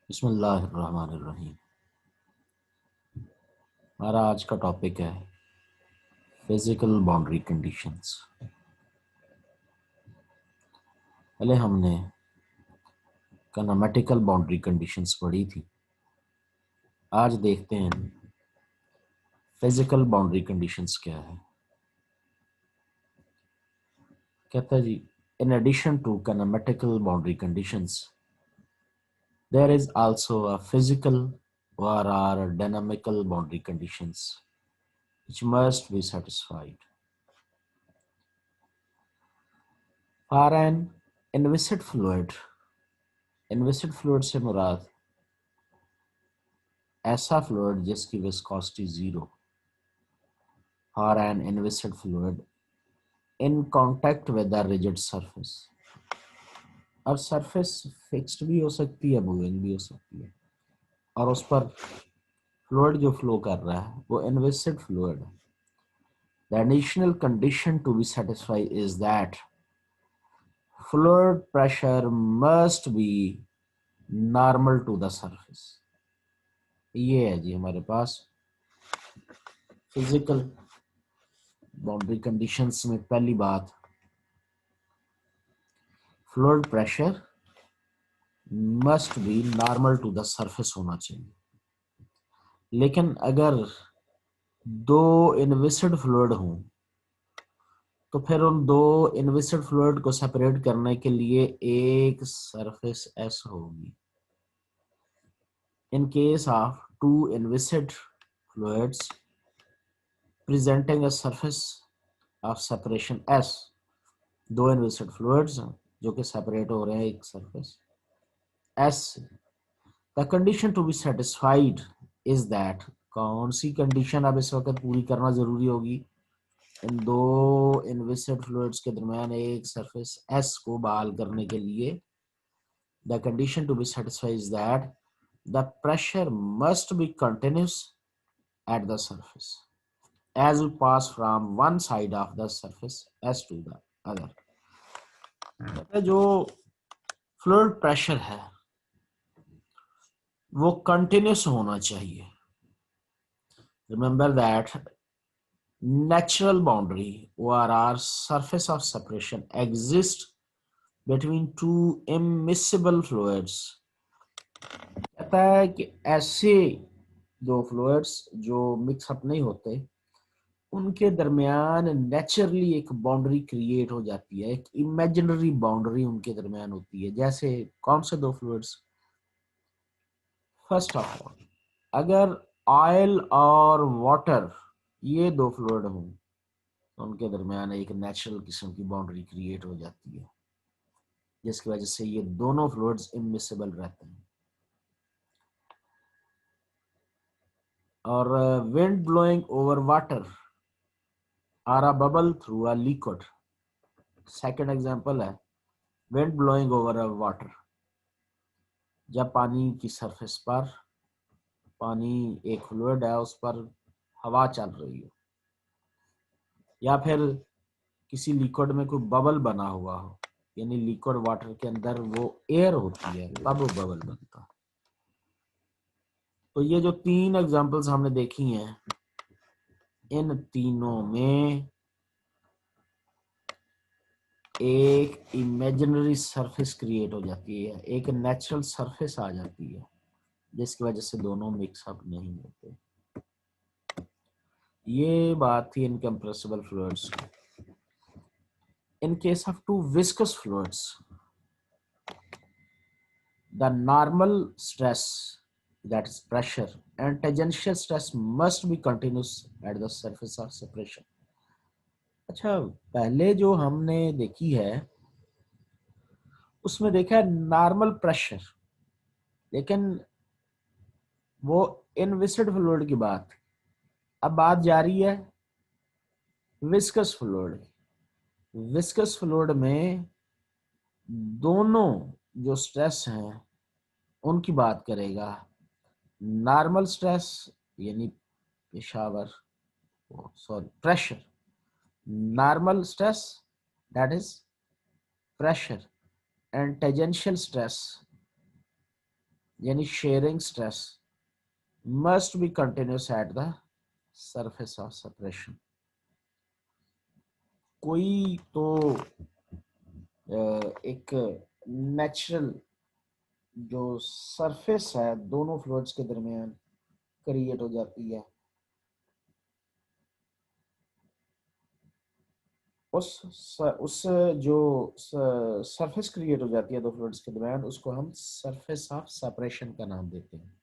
बिस्मिल्लाहिर्रहमानिर्रहीम। हमारा आज का टॉपिक है फिजिकल बाउंड्री कंडीशंस। पहले हमने काइनेमेटिकल बाउंड्री कंडीशंस पढ़ी थी। आज देखते हैं फिजिकल बाउंड्री कंडीशंस क्या है। कहता है जी, in addition to kinematical boundary conditions there is also a physical और or dynamical boundary conditions which must be satisfied. For an inviscid fluid, inviscid fluid से मुराद ऐसा फ्लूइड जिसकी विस्कोसिटी जीरो। और an inviscid fluid in contact with the rigid surface. अब surface fixed भी हो सकती है, मूविंग भी हो सकती है, और उस पर फ्लूइड जो फ्लो कर रहा है वो इनविसिड फ्लूइड है। The additional condition to be satisfy is that fluid pressure must be normal to the surface. ये है जी हमारे पास फिजिकल बाउंड्री कंडीशंस में पहली बात, fluid pressure must be normal to the surface होना चाहिए। लेकिन अगर दो इनविसिड फ्लूइड हों तो फिर उन दो इनविसिड फ्लूइड को सेपरेट करने के लिए एक सरफेस एस होगी। In case of two inviscid fluids presenting a surface of separation S, दो इनविसिड फ्लूइड्स जो कि सेपरेट हो रहे हैं एक सरफेस एस से, the condition to be satisfied is that, कौन सी कंडीशन अब इस वक्त पूरी करना जरूरी होगी? इन दो इनविसिड फ्लूइड्स के दरमियान एक सरफेस एस को बहाल करने के लिए the condition to be satisfied is that the pressure must be continuous at the surface as we pass from one side of the surface as to the other। जो fluid pressure है वो continuous होना चाहिए। Remember that natural boundary or our surface of separation exist between two immiscible fluids। कहता है कि ऐसे दो फ्लूइड्स जो मिक्सअप नहीं होते उनके दरमियान नेचुरली एक बाउंड्री क्रिएट हो जाती है, एक इमेजिनरी बाउंड्री उनके दरमियान होती है। जैसे कौन से दो फ्लूइड्स? फर्स्ट ऑफ ऑल, अगर ऑयल और वाटर ये दो फ्लूइड हों तो उनके दरमियान एक नेचुरल किस्म की बाउंड्री क्रिएट हो जाती है जिसकी वजह से ये दोनों फ्लूइड्स इमिसिबल रहते हैं। और wind blowing over water or a bubble through a liquid. Second example है wind blowing over a water. जब पानी की सरफेस पर, पानी एक फ्लूइड है उस पर हवा चल रही हो, या फिर किसी लिक्विड में कोई बबल बना हुआ हो, यानी लिक्विड वाटर के अंदर वो एयर होती है तब वो बबल बनता है। तो ये जो तीन एग्जांपल्स हमने देखी हैं इन तीनों में एक इमेजिनरी सरफेस क्रिएट हो जाती है, एक नेचुरल सरफेस आ जाती है जिसकी वजह से दोनों मिक्सअप नहीं होते। ये बात थी इनकम्प्रेसिबल फ्लूइड्स की। In case of two viscous fluids the normal stress, that is pressure, and tangential stress must be continuous at the surface of separation। अच्छा, पहले जो हमने देखी है उसमें देखा है नॉर्मल प्रेशर, लेकिन वो इनविसिड फ्लूइड की बात। अब बात जा रही है विस्कस फ्लूइड। विस्कस फ्लूइड में दोनों जो स्ट्रेस हैं उनकी बात करेगा। नॉर्मल स्ट्रेस यानी Peshawar, sorry pressure, normal stress that is pressure, and tangential stress यानी sharing stress must be continuous at the surface of separation. कोई तो एक नेचुरल जो सरफेस है दोनों फ्लूइड्स के दरमियान क्रिएट हो जाती है, उस जो सरफेस क्रिएट हो जाती है दो फ्लूइड्स के दरमियान, उसको हम सरफेस ऑफ सेपरेशन का नाम देते हैं।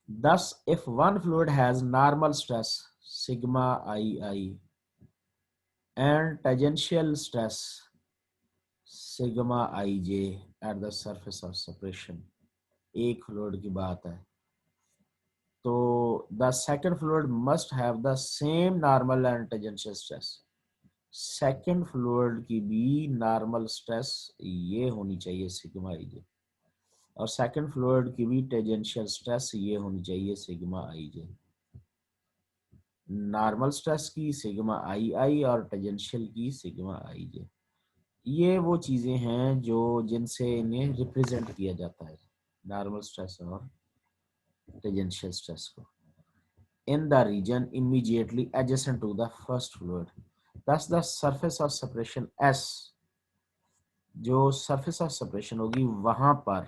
Thus, if one fluid has normal stress sigma II and tangential stress sigma ij at the surface of separation, एक फ्लूइड की बात है, तो the second fluid must have the same normal and tangential stress। Second fluid की भी normal stress ये होनी चाहिए सिग्मा आई जे, और सेकेंड फ्लूइड की भी टेंजेंशियल स्ट्रेस ये होनी चाहिए सिग्मा आई जे। नॉर्मल स्ट्रेस की सिग्मा आई आई और टेंजेंशियल की सिग्मा आई जे, ये वो चीज़ें हैं जो जिनसे इन्हें रिप्रेजेंट किया जाता है, नॉर्मल स्ट्रेस और टेंजेंशियल स्ट्रेस को, in the region immediately adjacent to the first fluid। Thus the surface of separation S, जो सरफेस ऑफ सेपरेशन होगी वहां पर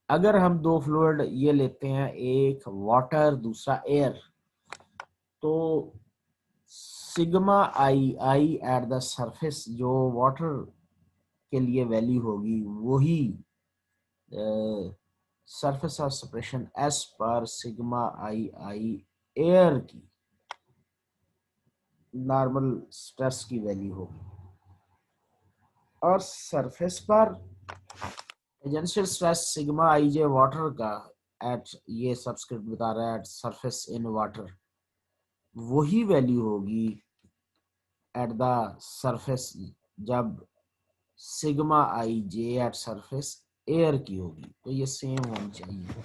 अगर हम दो फ्लूइड ये लेते हैं, एक वाटर दूसरा एयर, तो sigma I I eight the surface जो वाटर के लिए वैल्यू होगी वही सरफेस ऑफ सेपरेशन एस पर सिग्मा आई आई एयर की नॉर्मल स्ट्रेस की वैल्यू होगी, और सरफेस पर टेंजेंशियल स्ट्रेस सिग्मा आई जे वाटर का एट, ये सबस्क्रिप्ट बता रहा है एट सरफेस इन वाटर, वही वैल्यू होगी एट द सरफेस जब sigma I J at surface air की होगी, तो ये सेम होनी चाहिए।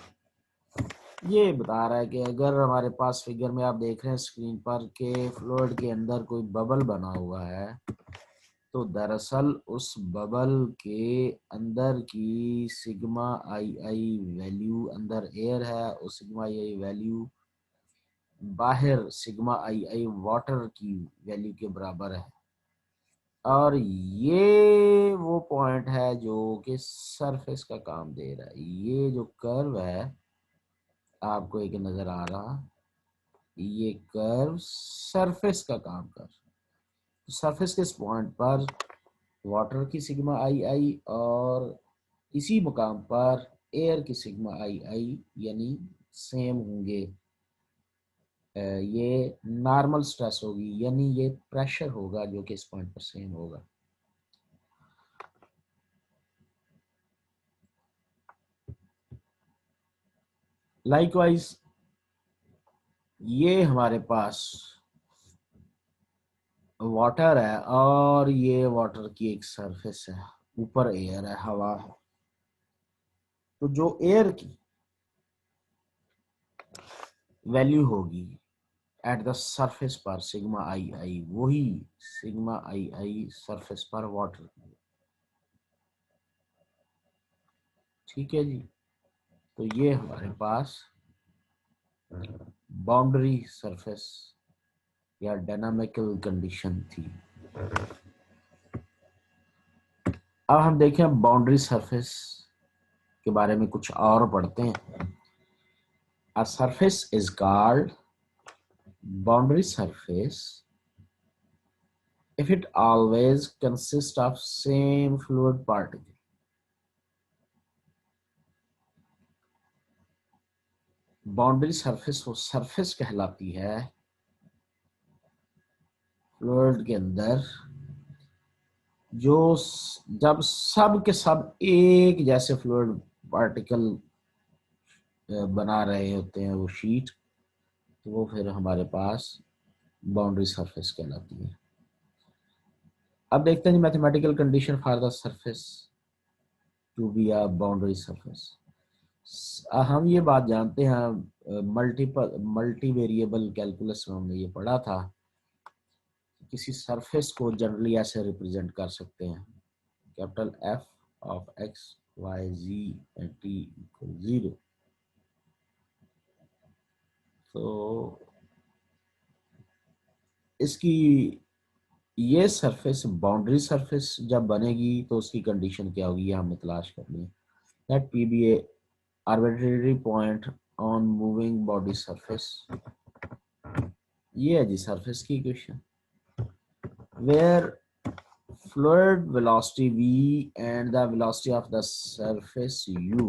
ये बता रहा है कि अगर हमारे पास फिगर में आप देख रहे हैं स्क्रीन पर के फ्लूइड के अंदर कोई बबल बना हुआ है, तो दरअसल उस बबल के अंदर की सिग्मा आई आई वैल्यू, अंदर एयर है, उस सिग्मा आई आई वैल्यू बाहर सिग्मा आई आई वाटर की वैल्यू के बराबर है, और ये वो पॉइंट है जो कि सरफेस का काम दे रहा है। ये जो कर्व है आपको एक नजर आ रहा, ये कर्व सरफेस का काम कर, सरफेस के इस पॉइंट पर वाटर की सिग्मा आई आई और इसी मुकाम पर एयर की सिग्मा आई आई यानी सेम होंगे। ये नॉर्मल स्ट्रेस होगी, यानी ये प्रेशर होगा जो कि इस पॉइंट पर सेम होगा। लाइकवाइज ये हमारे पास वाटर है और ये वाटर की एक सरफेस है, ऊपर एयर है, हवा है, तो जो एयर की वैल्यू होगी एट द सरफेस पर सिग्मा आई आई, वही सिग्मा आई आई सरफेस पर वाटर की। ठीक है जी, तो ये हमारे पास बाउंड्री सरफेस या डायनामिकल कंडीशन थी। अब हम देखें बाउंड्री सरफेस के बारे में कुछ और पढ़ते हैं। A surface is called boundary surface if it always consists of same fluid particle। Boundary surface वो सरफेस कहलाती है फ्लूइड के अंदर जो जब सब के सब एक जैसे फ्लूइड पार्टिकल बना रहे होते हैं वो शीट, तो वो फिर हमारे पास बाउंड्री सरफेस कहलाती है। अब देखते हैं mathematical condition for the surface to be a boundary surface. हम ये बात जानते हैं मल्टी वेरिएबल कैलकुलस में हमने ये पढ़ा था, किसी सरफेस को जनरली ऐसे रिप्रेजेंट कर सकते हैं, capital F of x yz and t equal 0. तो इसकी ये सरफेस बाउंड्री सरफेस जब बनेगी तो उसकी कंडीशन क्या होगी, ये हमें तलाश करनी है. Let P be a arbitrary point on moving body surface. ये है जी सरफेस की equation, where fluid velocity v and the velocity of the surface u.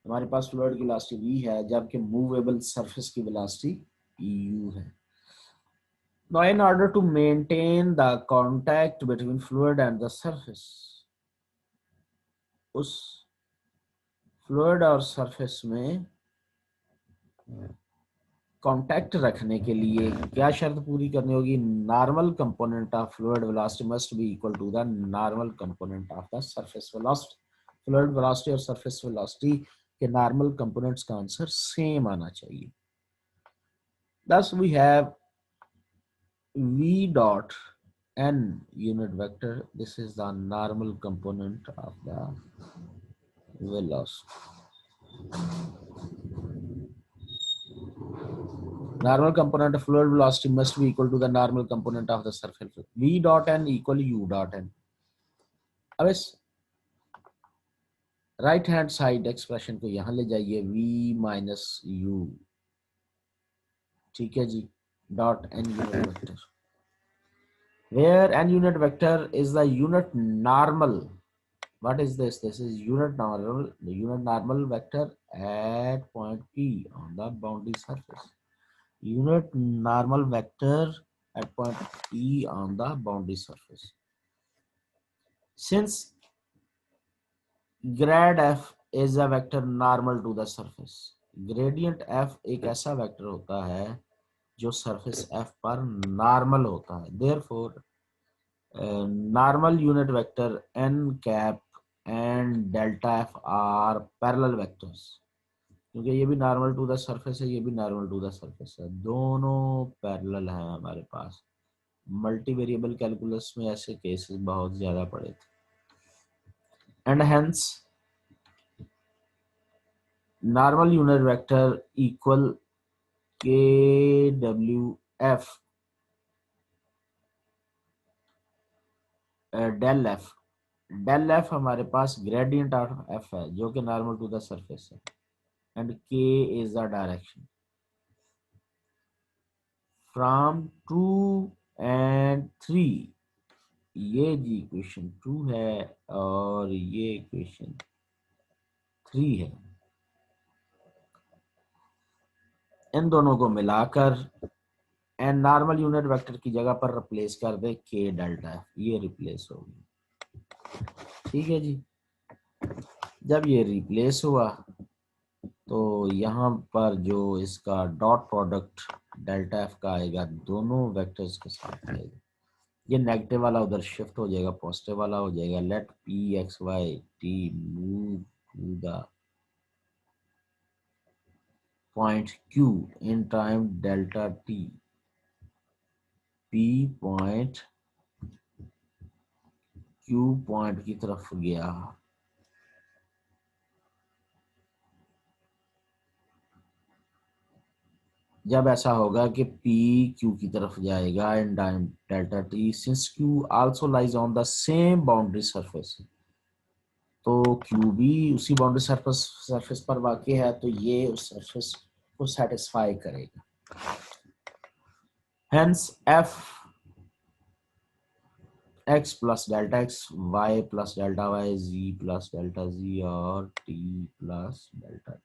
हमारे पास फ्लूइड की वेलोसिटी v है जबकि मूवेबल सरफेस की वेलोसिटी u है. Now in order to maintain the contact between fluid and the surface, उस fluid और surface में contact रखने के लिए क्या शर्त पूरी करनी होगी, normal component of fluid velocity must be equal to the normal component of the surface velocity. Fluid velocity और सरफेस वेलोसिटी के नॉर्मल कंपोनेंट्स का आंसर सेम आना चाहिए. Thus we have v dot n unit vector. This is the normal component of the velocity. Normal component of fluid velocity must be equal to the normal component of the surface. V dot n equal u dot n. अब इस right hand side expression को यहां ले जाइए, v minus u, ठीक है जी, dot n unit vector, where n unit vector is the unit normal. What is this? This is unit normal, the unit normal vector at point P on the boundary surface. Unit normal vector at point P on the boundary surface. Since grad f is a vector normal to the surface, gradient f एक ऐसा vector होता है जो surface f पर normal होता है. Therefore, normal unit vector n cap and delta f are parallel vectors. क्योंकि ये भी नॉर्मल टू द सरफेस है, ये भी नॉर्मल टू द सरफेस है, दोनों पैरेलल हैं हमारे पास. मल्टी वेरिएबल कैलकुलस में ऐसे केसेस बहुत ज्यादा पड़े थे. And hence normal unit vector equal K W F del F. Del F हमारे पास ग्रेडियंट ऑफ एफ है जो कि नॉर्मल टू द सरफेस है, and K is the direction from 2 and 3. ये जी इक्वेशन 2 है और ये इक्वेशन 3 है. इन दोनों को मिलाकर एंड नॉर्मल यूनिट वेक्टर की जगह पर रिप्लेस कर दे के डेल्टा एफ, ये रिप्लेस होगी. ठीक है जी. जब ये रिप्लेस हुआ तो यहाँ पर जो इसका डॉट प्रोडक्ट डेल्टा एफ का आएगा दोनों वेक्टर्स के साथ आएगा. ये नेगेटिव वाला उधर शिफ्ट हो जाएगा, पॉजिटिव वाला हो जाएगा. Let P X Y T move to the point Q in time delta t. P point Q point की तरफ गया. जब ऐसा होगा कि P Q की तरफ जाएगा in time delta t, since Q also lies on the same boundary surface, तो Q भी उसी बाउंड्री सरफेस पर वाक़ई है, तो ये उस सरफेस को सेटिस्फाई करेगा. Hence F x plus delta x, y plus delta y, z plus delta z और t plus delta t.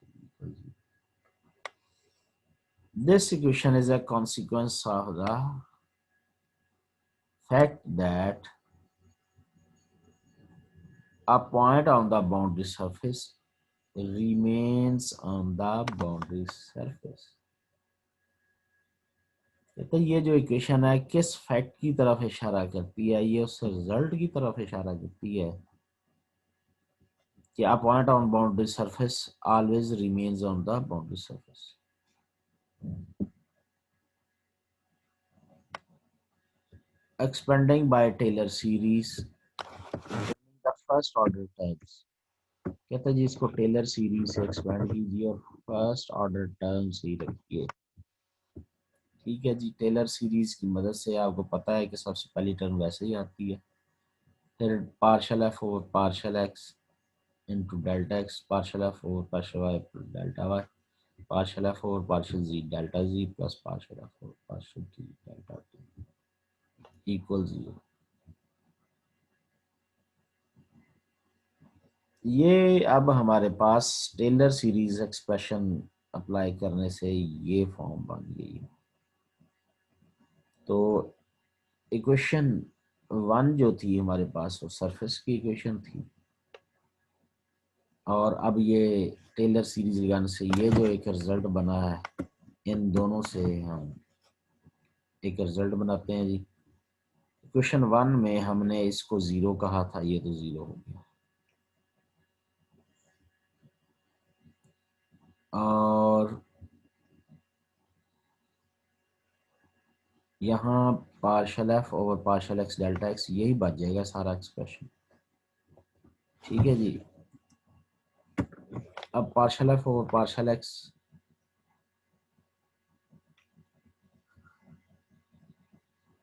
This equation is a consequence of the fact that a point on the boundary surface remains on the boundary surface. तो ये जो equation है किस fact की तरफ इशारा करती है, ये उस रिजल्ट की तरफ इशारा करती है कि a point on boundary surface always remains on the boundary surface. Expanding by Taylor series, the first order terms, कहते हैं जी इसको टेलर सीरीज से एक्सपेंड कीजिए और फर्स्ट ऑर्डर टर्म्स ही रखिए। ठीक है जी, टेलर सीरीज की मदद से आपको पता है कि सबसे पहली टर्म वैसे ही आती है, फिर partial F over partial X into delta X, partial F over partial Y delta Y, partial F over partial Z delta Z plus partial F over partial T delta T equal 0। ये अब हमारे पास Taylor series expression apply करने से ये form बन गई। तो इक्वेशन 1 जो थी हमारे पास वो सरफेस की इक्वेशन थी, और अब ये टेलर सीरीज लगाने से ये जो एक रिजल्ट बना है, इन दोनों से हम एक रिजल्ट बनाते हैं जी। इक्वेशन 1 में हमने इसको 0 कहा था, ये तो 0 हो गया, और यहाँ partial F over partial X delta X यही बच जाएगा सारा एक्सप्रेशन। ठीक है जी, अब partial F over partial X,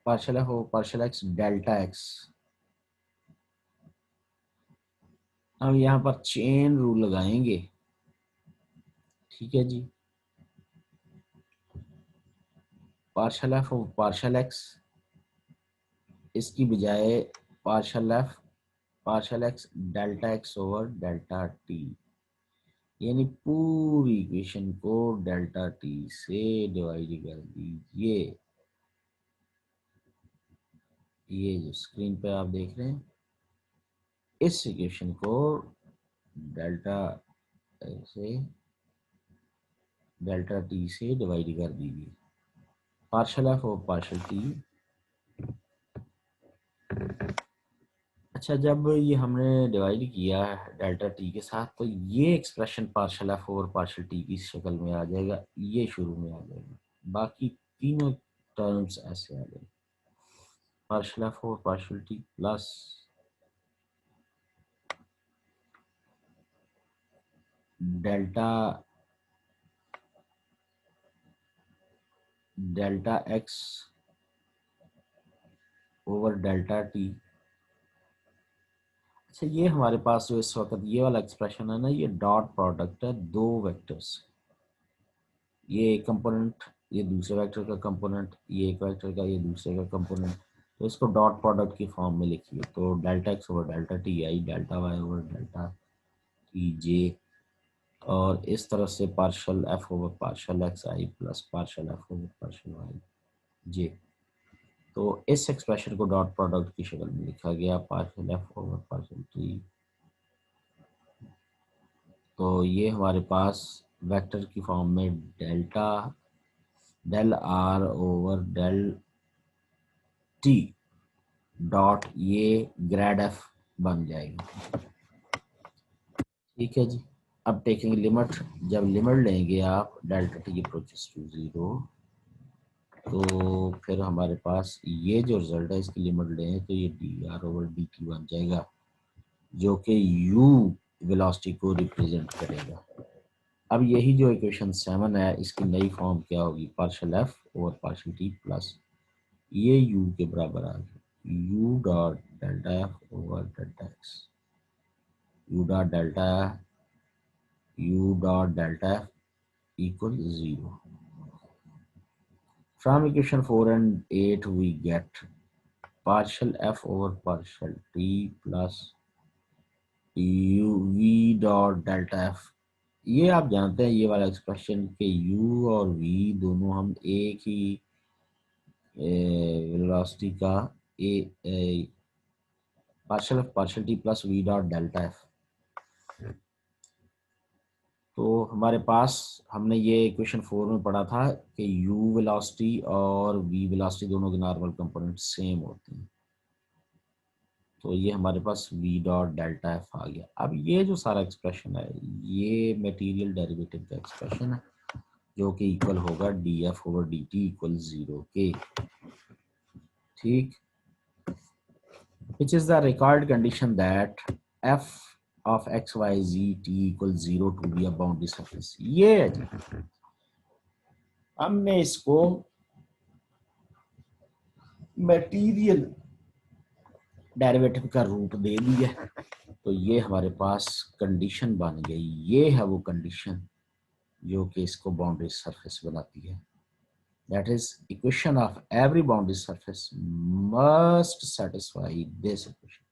partial F over partial X delta X, हम यहाँ पर चेन रूल लगाएंगे। ठीक है जी, partial F over partial X, इसकी बजाय partial F partial X delta X over delta T, यानी पूरी इक्वेशन को डेल्टा टी से डिवाइड कर दीजिए। ये जो स्क्रीन पे आप देख रहे हैं, इस इक्वेशन को डेल्टा से डेल्टा टी से डिवाइड कर दीजिए। पार्शल एफ और पार्शल टी, अच्छा जब ये हमने डिवाइड किया डेल्टा टी के साथ, तो ये एक्सप्रेशन पार्शल एफ और पार्शल टी की शक्ल में आ जाएगा, ये शुरू में आ जाएगा, बाकी तीनों टर्म्स ऐसे आ जाएंगे। पार्शल एफ और partial T plus delta delta X over delta T. अच्छा ये हमारे पास जो इस वक्त ये वाला एक्सप्रेशन है ना, ये डॉट प्रोडक्ट है दो वेक्टर्स, ये एक कंपोनेंट, ये दूसरे वेक्टर का कंपोनेंट, ये एक वेक्टर का, ये दूसरे का कंपोनेंट, तो इसको डॉट प्रोडक्ट की फॉर्म में लिखिए। तो delta X over delta T I, delta Y over delta T J, और इस तरह से partial F over partial X I plus partial F over partial Y J. तो इस एक्सप्रेशन को डॉट प्रोडक्ट की शक्ल में लिखा गया, partial F over partial T. तो ये हमारे पास वेक्टर की फॉर्म में delta del R over del T dot ये ग्रेड एफ बन जाएगा। ठीक है जी, अब टेकिंग लिमिट, जब लिमिट लेंगे आप डेल्टा टी अप्रोचेस टू 0, तो फिर हमारे पास ये जो रिजल्ट है इसकी लिमिट लें तो ये D R over D T बन जाएगा, जो कि यू वेलोसिटी को रिप्रेजेंट करेगा। अब यही जो इक्वेशन 7 है, इसकी नई फॉर्म क्या होगी, partial F over partial T plus ये यू के बराबर आ गया, U dot delta F over delta x, U dot delta F equal 0। From equation 4 and 8 we get partial f over partial t plus u v dot delta f। ये आप जानते हैं ये वाला एक्सप्रेशन के u और v दोनों हम एक ही वेलोसिटी का partial F partial T plus v dot delta F. तो हमारे पास हमने ये इक्वेशन 4 में पढ़ा था कि u वेलोसिटी और v वेलोसिटी दोनों के नॉर्मल कंपोनेंट सेम होते हैं, तो ये हमारे पास v डॉट डेल्टा एफ आ गया। अब ये जो सारा एक्सप्रेशन है ये मटेरियल डेरिवेटिव का एक्सप्रेशन है, जो कि इक्वल होगा D F over D T equal 0 के। ठीक, which is the record condition that F of X Y Z T equal 0 to be a boundary surface. ये है जी, हमने इसको मटेरियल डेरिवेटिव का रूप दे दिया, तो ये हमारे पास कंडीशन बन गई। ये है वो कंडीशन जो कि इसको बाउंड्री सरफेस बनाती है। That is equation of every boundary surface must satisfy this equation.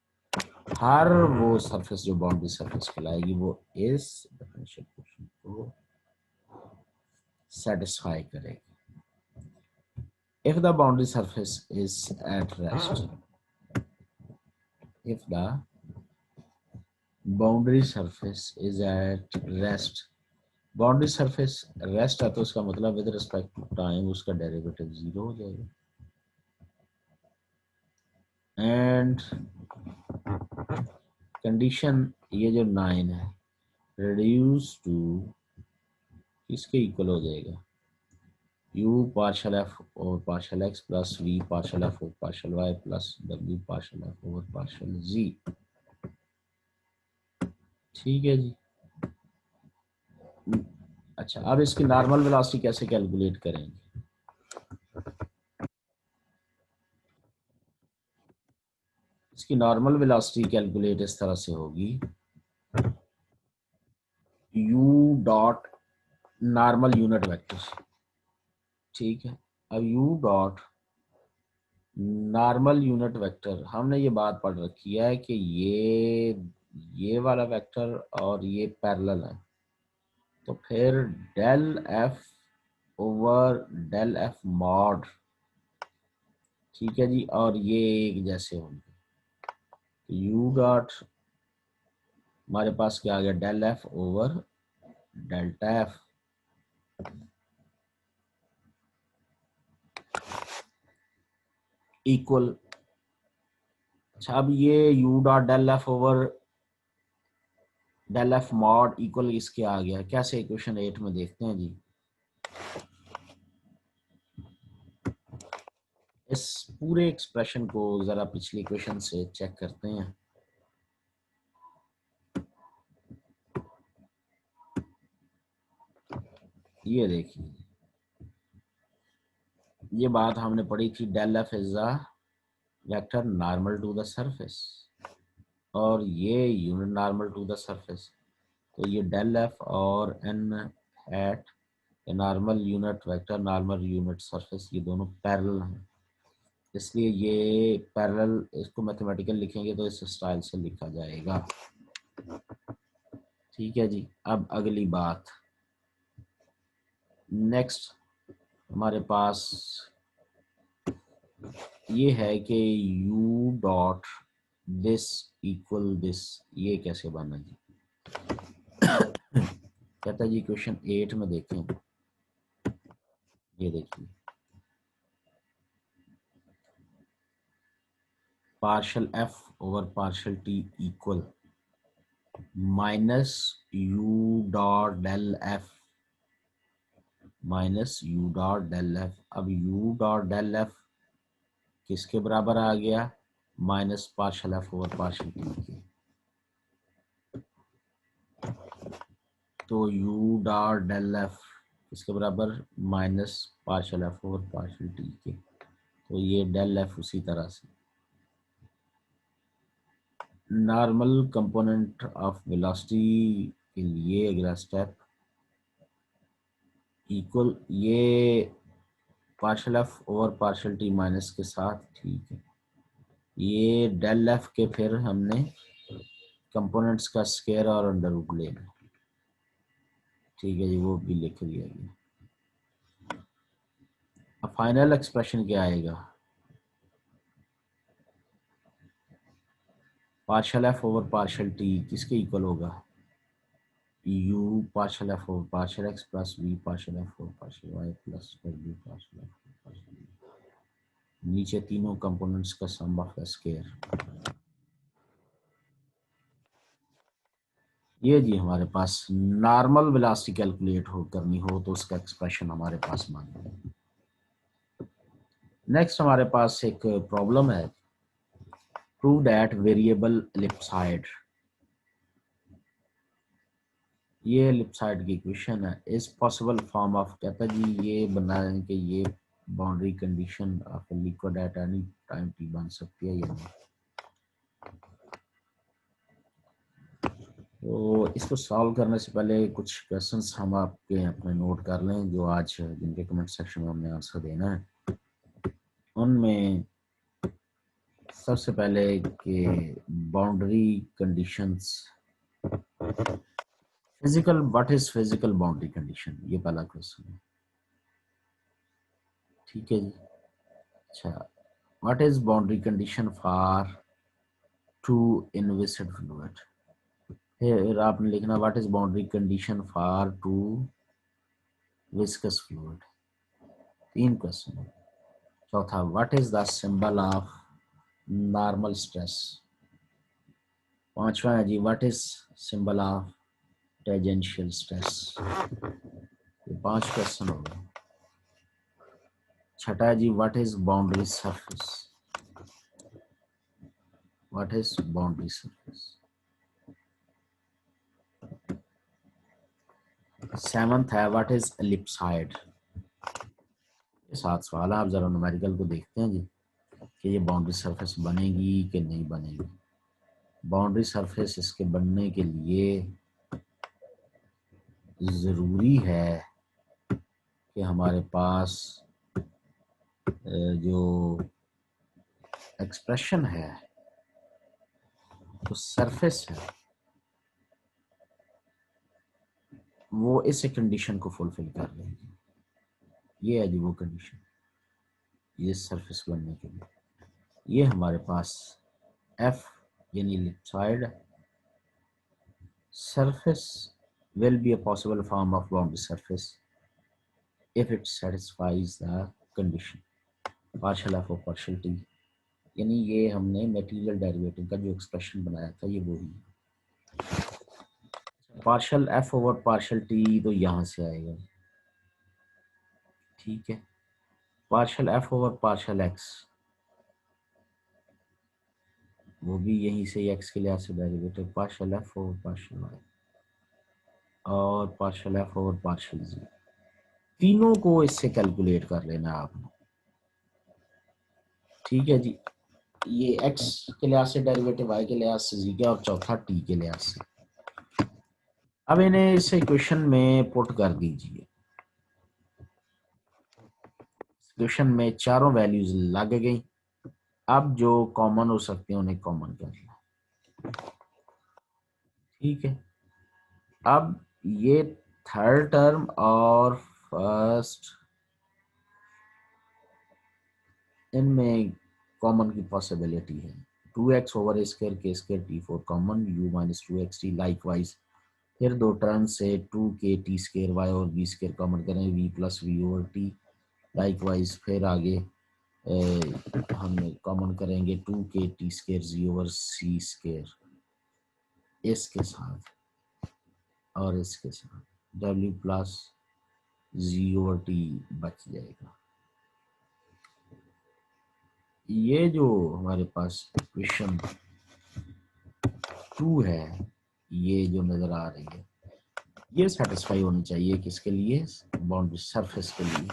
हर वो सरफेस जो बाउंड्री सरफेस कहलाएगी वो इस डिफरेंशियल इक्वेशन को सेटिस्फाई करेगी। if the boundary surface is at rest, if the boundary surface is at rest, boundary surface rest है तो उसका मतलब विद रिस्पेक्ट टू टाइम उसका डेरिवेटिव 0 हो जाएगा। एंड कंडीशन ये जो 9 है रिड्यूस टू किसके इक्वल हो जाएगा, u partial F over partial X plus v partial F over partial Y plus w partial F over partial z। ठीक है जी। अच्छा, अब इसकी नॉर्मल वेलोसिटी कैसे कैलकुलेट करेंगे? इसकी नॉर्मल वेलोसिटी कैलकुलेट इस तरह से होगी, u dot normal unit vector. ठीक है, अब u dot normal unit vector, हमने ये बात पढ़ रखी है कि ये वाला वेक्टर और ये पैरेलल है, तो फिर del F over del F mod, ठीक है जी, और ये एक जैसे होंगे। तो u डॉट हमारे पास क्या आ गया, del F over delta F equal. अच्छा, अब ये u dot del F over del F mod equal इसके आ गया, कैसे इक्वेशन 8 में देखते हैं जी। इस पूरे एक्सप्रेशन को जरा पिछली इक्वेशन से चेक करते हैं। ये देखिए, ये बात हमने पढ़ी थी, del F is a vector normal to the surface और ये unit normal to the surface. तो ये डेल एफ और N hat normal unit vector normal unit surface ये दोनों पैरेलल हैं, इसलिए ये पैरेलल, इसको मैथमेटिकल लिखेंगे तो इस स्टाइल से लिखा जाएगा। ठीक है जी। अब अगली बात, नेक्स्ट हमारे पास ये है कि u dot this equal this, ये कैसे बना जी। कहता है जी क्वेश्चन 8 में देखें, ये देखिए, partial F over partial T equal minus U dot del F minus U dot del F. अब यू डॉट डेल एफ किसके बराबर आ गया, minus partial F over partial T के। तो यू डॉट डेल एफ किसके बराबर, minus partial F over partial T के। तो ये डेल एफ उसी तरह से नॉर्मल कंपोनेंट ऑफ वेलोसिटी के लिए अगला स्टेप इक्वल ये partial F over partial T minus के साथ, ठीक है, ये डेल एफ के फिर हमने कंपोनेंट्स का स्क्वायर और अंडर रूट लेना, ठीक है जी, वो भी लिख दिया गया। अब फाइनल एक्सप्रेशन क्या आएगा, partial F over partial T किसके इक्वल होगा, u partial F over partial X plus v partial F over partial Y plus w partial F over partial v, नीचे तीनों कंपोनेंट्स का सम ऑफ द स्क्वायर। ये जी हमारे पास normal velocity calculate हो करनी हो तो उसका एक्सप्रेशन हमारे पास मान लिया। नेक्स्ट हमारे पास एक प्रॉब्लम है, प्रूव दैट वेरिएबल एलिप्सॉइड ये एलिप्सॉइड की इक्वेशन है। इस पॉसिबल फॉर्म ऑफ, कहता जी ये बनाने के ये boundary condition of liquid at any time T बन सकती है या नहीं। तो इसको सॉल्व करने से पहले कुछ क्वेश्चंस हम आपके अपने नोट कर लें जो आज जिनके कमेंट सेक्शन में हमने आंसर देना है। उनमें सबसे पहले कि boundary conditions, physical, what is physical boundary condition, ये पहला क्वेश्चन है। ठीक है जी। अच्छा, what is boundary condition for two inviscid fluid. फिर आपने लिखना what is boundary condition for two viscous fluid. तीन क्वेश्चन है। चौथा, what is the symbol of normal stress. पांचवा है जी, what is symbol of tangential stress. ये पांच क्वेश्चन हो गए। छठा है जी, what is boundary surface. What is boundary surface. Seventh है व्हाट इज एलिप्सॉइड। ये 7 सवाल है। आप जरा न्यूमेरिकल को देखते हैं जी कि ये बाउंड्री सरफेस बनेगी कि नहीं बनेगी। बाउंड्री सरफेस इसके बनने के लिए ज़रूरी है कि हमारे पास जो एक्सप्रेशन है, तो सरफेस है, वो इस कंडीशन को फुलफिल कर लेगी। ये है जी वो कंडीशन, ये सरफेस बनने के लिए। ये हमारे पास एफ यानी ellipsoid surface will be a possible form of boundary surface if it satisfies the condition partial f of partial t। यानी ये हमने मटेरियल डेरिवेटिव का जो एक्सप्रेशन बनाया था ये वही है। Partial F over partial T तो यहाँ से आएगा, ठीक है। Partial F over partial X वो भी यहीं से एक्स के लिहाज से derivative, partial F over partial Y और partial F over partial Z, तीनों को इससे कैलकुलेट कर लेना आपने। ठीक है जी। ये x के लिहाज से डेरिवेटिव, y के लिहाज से जी का, और चौथा t के लिहाज से। अब इन्हें इस इक्वेशन में पुट कर दीजिए। इक्वेशन में चारों वैल्यूज लग गई। अब जो कॉमन हो सकते हैं उन्हें कॉमन कर लें। ठीक है। अब ये थर्ड टर्म और फर्स्ट, इनमें कॉमन की पॉसिबिलिटी है। 2x ओवर स्क्वायर के square t4 common, u minus 2xt likewise. फिर दो टर्म से 2k t स्क्वायर वाई और v स्क्वायर कॉमन करें, v plus V over T likewise. फिर आगे हम कॉमन करेंगे 2k t square Z over C square इसके साथ और इसके साथ, w plus Z over T बच जाएगा। ये जो हमारे पास इक्वेशन 2 है, ये जो नजर आ रही है, ये सेटिस्फाई होनी चाहिए किसके लिए, बाउंड्री सरफेस के लिए।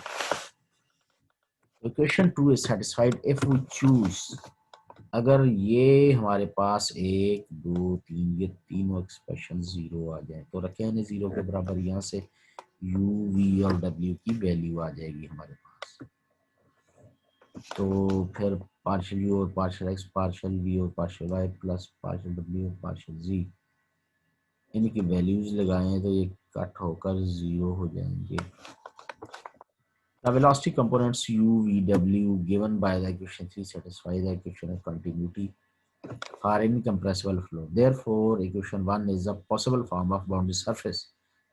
Equation 2 is satisfied if we choose, अगर ये हमारे पास 1 2 3 ये तीनों एक्सप्रेशन जीरो आ जाए तो रखे हैं जीरो के बराबर, यहाँ से u v और w की वैल्यू आ जाएगी हमारे पास। तो फिर पार्शियल u और पार्शियल x, पार्शियल v और partial y plus partial w और पार्शियल z, इनकी वैल्यूज लगाएं तो ये कट होकर जीरो हो जाएंगे। The velocity components u v w given by the equation 3 satisfy the equation of continuity for incompressible flow. Therefore, equation 1 is a possible form of boundary surface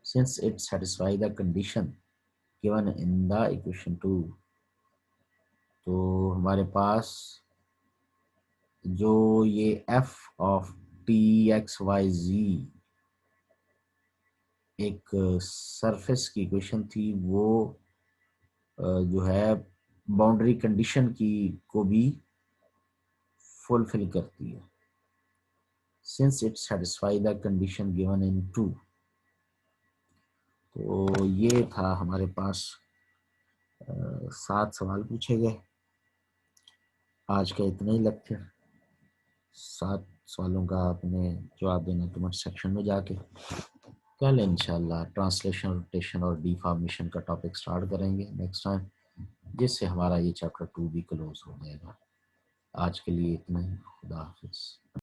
since it satisfies the condition given in the equation 2. तो हमारे पास जो ये f of t x y z एक surface की equation थी, वो जो है बाउंड्री कंडीशन की को भी फुलफिल करती है since it satisfy the condition given in 2। तो ये था हमारे पास 7 सवाल पूछे गए। आज का इतना ही लेक्चर। 7 सवालों का आपने जवाब देना कमेंट सेक्शन में जाके। कल इंशाल्लाह ट्रांसलेशन, रोटेशन और डिफॉर्मेशन का टॉपिक स्टार्ट करेंगे नेक्स्ट टाइम, जिससे हमारा ये चैप्टर 2 भी क्लोज हो जाएगा। आज के लिए इतना ही। खुदा हाफिज।